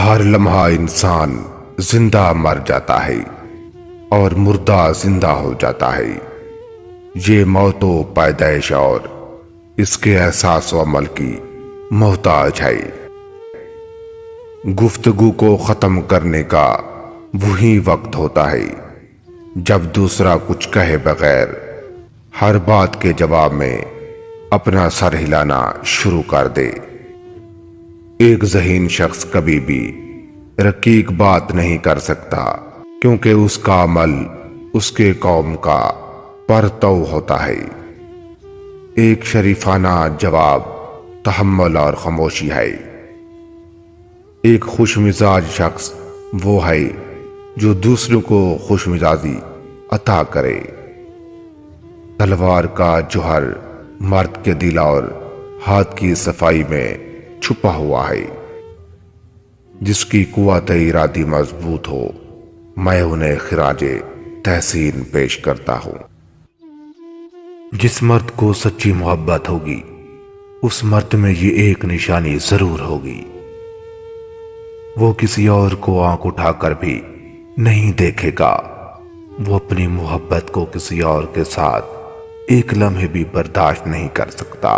ہر لمحہ انسان زندہ مر جاتا ہے اور مردہ زندہ ہو جاتا ہے۔ یہ موت و پیدائش اور اس کے احساس و عمل کی محتاج ہے۔ گفتگو کو ختم کرنے کا وہی وقت ہوتا ہے جب دوسرا کچھ کہے بغیر ہر بات کے جواب میں اپنا سر ہلانا شروع کر دے۔ ایک ذہین شخص کبھی بھی رقیق بات نہیں کر سکتا، کیونکہ اس کا عمل اس کے قوم کا پرتو ہوتا ہے۔ ایک شریفانہ جواب تحمل اور خاموشی ہے۔ ایک خوش مزاج شخص وہ ہے جو دوسروں کو خوش مزاجی عطا کرے۔ تلوار کا جوہر مرد کے دل اور ہاتھ کی صفائی میں چھپا ہوا ہے۔ جس کی قوت ارادی مضبوط ہو، میں انہیں خراج تحسین پیش کرتا ہوں۔ جس مرد کو سچی محبت ہوگی، اس مرد میں یہ ایک نشانی ضرور ہوگی، وہ کسی اور کو آنکھ اٹھا کر بھی نہیں دیکھے گا۔ وہ اپنی محبت کو کسی اور کے ساتھ ایک لمحے بھی برداشت نہیں کر سکتا۔